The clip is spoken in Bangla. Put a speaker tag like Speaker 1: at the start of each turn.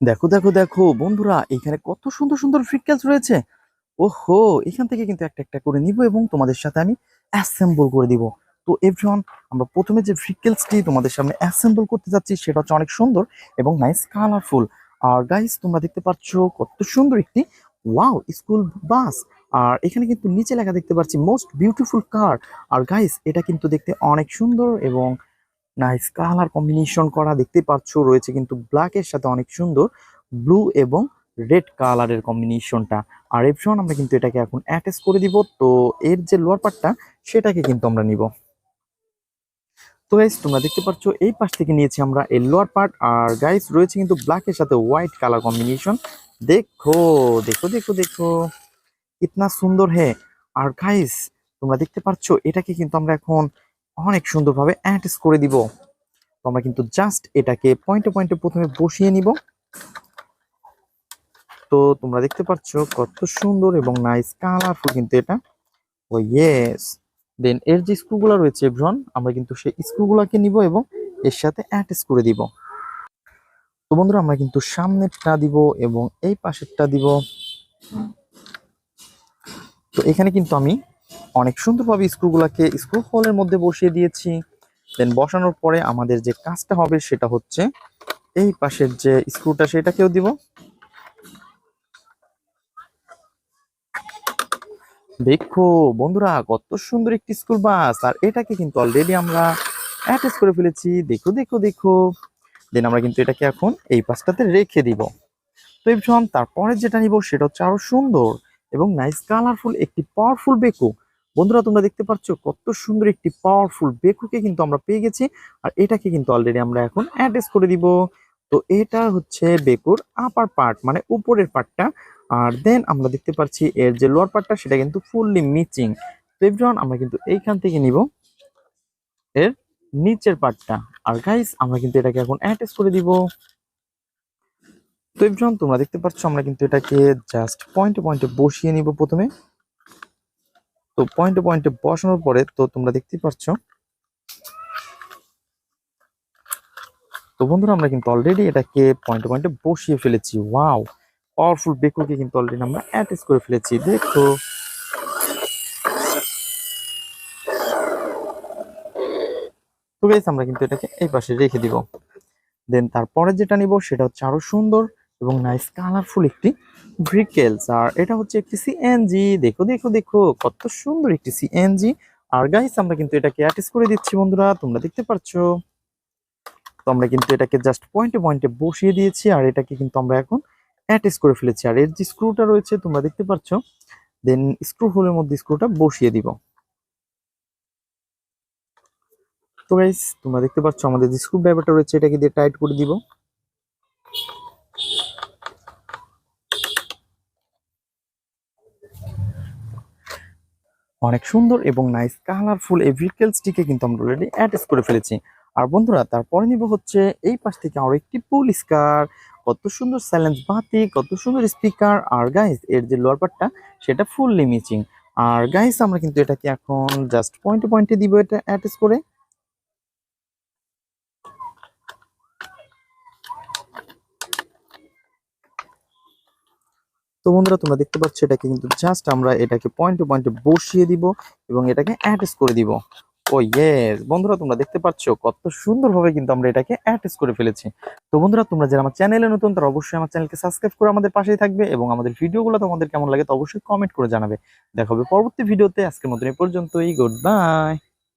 Speaker 1: দেখো দেখো দেখো বন্ধুরা, এখানে কত সুন্দর সুন্দর ফ্রিকয়েলস রয়েছে। ওহো, এখান থেকে কিন্তু একটা একটা করে নিব এবং তোমাদের সাথে আমি অ্যাসেম্বল করে দিব। তো এভরিওয়ান, আমরা প্রথমে যে ফ্রিকয়েলসটি তোমাদের সামনে অ্যাসেম্বল করতে যাচ্ছি সেটা হচ্ছে অনেক সুন্দর এবং নাইস কালারফুল। আর গাইস, তোমরা দেখতে পাচ্ছ কত সুন্দর একটি ওয়াও স্কুল বাস। আর এখানে কিন্তু নিচে লেখা দেখতে পাচ্ছি মোস্ট বিউটিফুল কার। আর গাইস, এটা কিন্তু দেখতে অনেক সুন্দর এবং নাইস কালার কম্বিনেশন করা দেখতে পাচ্ছ, রয়েছে কিন্তু ব্ল্যাক এর সাথে অনেক সুন্দর ব্লু এবং রেড কালারের কম্বিনেশনটা। আর এভরিওয়ান, আমরা কিন্তু এটাকে এখন অ্যাটাচ করে দিব। তো এর যে লোয়ার পার্টটা সেটাকে কিন্তু আমরা নিব। তো গাইস, তোমরা দেখতে পাচ্ছ এই পাশ থেকে নিয়েছি আমরা এর লোয়ার পার্ট। আর গাইস, রয়েছে কিন্তু ব্ল্যাক এর সাথে হোয়াইট কালার কম্বিনেশন। দেখো দেখো দেখো দেখো, ইতনা সুন্দর হে। আর গাইস, তোমরা দেখতে পাচ্ছ এটাকে কিন্তু আমরা এখন অনেক সুন্দরভাবে অ্যাটাচ করে দিব। তো আমরা কিন্তু জাস্ট এটাকে পয়েন্টে পয়েন্টে প্রথমে বসিয়ে নিব। তো তোমরা দেখতে পাচ্ছ কত সুন্দর এবং নাইস কালারফুল কিন্তু এটা। ও ইয়েস। দেন এর যে স্ক্রুগুলো রয়েছে এভরিওয়ান, আমরা কিন্তু সেই স্ক্রুগুলোকে নিব এবং এর সাথে অ্যাটাচ করে দিব। তো বন্ধুরা, আমরা কিন্তু সামনেরটা দিব এবং এই পাশেরটা দিব। তো এখানে কিন্তু আমি অনেক সুন্দরভাবে স্ক্রুগুলোকে স্ক্রু হোলের মধ্যে বসিয়ে দিয়েছি। দেন বসানোর পরে আমাদের যে কাজটা হবে সেটা হচ্ছে এই পাশের যে স্ক্রুটা সেটাকেও দিব। দেখো বন্ধুরা, কত সুন্দর একটি স্কুল বাস। আর এটাকে কিন্তু অলরেডি আমরা অ্যাটাচ করে ফেলেছি। দেখো দেখো দেখো। দেন আমরা কিন্তু এটাকে এখন এই পাশটাতে রেখে দিব। তো এভরিওয়ান, তারপরে যেটা নিব সেটা হচ্ছে আরো সুন্দর এবং নাইস কালারফুল একটি পাওয়ারফুল বেকু। বন্ধুরা, তোমরা দেখতে পাচ্ছ কত সুন্দর একটি পাওয়ারফুল বেকুকে কিন্তু আমরা পেয়ে গেছি। আর এটাকে কিন্তু অলরেডি আমরা এখন অ্যাটাচ করে দিব। তো এটা হচ্ছে বেকুর আপার পার্ট, মানে উপরের পার্টটা। আর দেন আমরা দেখতে পাচ্ছি এর যে লোয়ার পার্টটা সেটা কিন্তু ফুললি মিচিং। তো এভরিওয়ান, আমরা কিন্তু এইখান থেকে নিব এর নিচের পার্টটা। আর গাইস, আমরা কিন্তু এটাকে এখন অ্যাটাচ করে দিব। তো এভরিওয়ান, তোমরা দেখতে পাচ্ছ আমরা কিন্তু এটাকে জাস্ট পয়েন্টে পয়েন্টে বসিয়ে নিব প্রথমে। তো পয়েন্টে পয়েন্টে বসানোর পরে তো তোমরা দেখতে পাচ্ছ। তো বন্ধুরা, আমরা কিন্তু অলরেডি এটাকে পয়েন্টে পয়েন্টে বসিয়ে ফেলেছি। ওয়াও, পাওয়ারফুল বেকুকে কিন্তু অলরেডি আমরা অ্যাটাচ করে ফেলেছি। দেখো। তো গাইস, আমরা কিন্তু এটাকে এই পাশে রেখে দিব। দেন তারপরে যেটা নিব সেটা হচ্ছে আরো সুন্দর এবং নাইস কালারফুল একটি ভেহিকেলস। আর এটা হচ্ছে একটি সিএনজি। দেখো দেখো দেখো, কত সুন্দর একটি সিএনজি। আর গাইস, আমরা কিন্তু এটাকে অ্যাটাচ করে দিচ্ছি বন্ধুরা, তোমরা দেখতে পাচ্ছ। তো আমরা কিন্তু এটাকে জাস্ট পয়েন্টে পয়েন্টে বসিয়ে দিয়েছি। আর এটাকে কিন্তু আমরা এখন অ্যাটাচ করে ফেলেছি। আর এর যে স্ক্রুটা রয়েছে তোমরা দেখতে পাচ্ছ। দেন স্ক্রু হোলের মধ্যে স্ক্রুটা বসিয়ে দিব। তো গাইস, তোমরা দেখতে পাচ্ছ আমাদের যে স্ক্রু ড্রাইভারটা রয়েছে এটাকে দিয়ে টাইট করে দিব। অনেক সুন্দর এবং নাইস কালারফুল এই ভেহিকেলসটিকে কিন্তু আমরা অলরেডি অ্যাটাচ করে ফেলেছি। আর বন্ধুরা, তারপরে নিব হচ্ছে এই পাশ থেকে আরো একটি পুলিশ কার। কত সুন্দর স্যালেন্স বাতি, কত সুন্দর স্পিকার। আর গাইস, এর যে লোয়ার পার্টটা সেটা ফুললি ম্যাচিং। আর গাইস, আমরা কিন্তু এটাকে এখন জাস্ট পয়েন্টে পয়েন্টে দিব এটা অ্যাটাচ করে। তো বন্ধুরা, তোমরা দেখতে পাচ্ছ এটাকে কিন্তু জাস্ট আমরা এটাকে পয়েন্টে পয়েন্টে বসিয়ে দিব এবং এটাকে অ্যাটাচ করে দিব। ও ইয়েস বন্ধুরা, তোমরা দেখতে পাচ্ছ কত সুন্দরভাবে কিন্তু আমরা এটাকে অ্যাটাচ করে ফেলেছি। তো বন্ধুরা, তোমরা যারা আমার চ্যানেলে নতুন তারা অবশ্যই আমার চ্যানেলকে সাবস্ক্রাইব করে আমাদের পাশেই থাকবে এবং আমাদের ভিডিওগুলো তোমাদের কেমন লাগে তো অবশ্যই কমেন্ট করে জানাবে। দেখা হবে পরবর্তী ভিডিওতে। আজকের মতন এই পর্যন্তই। Good bye.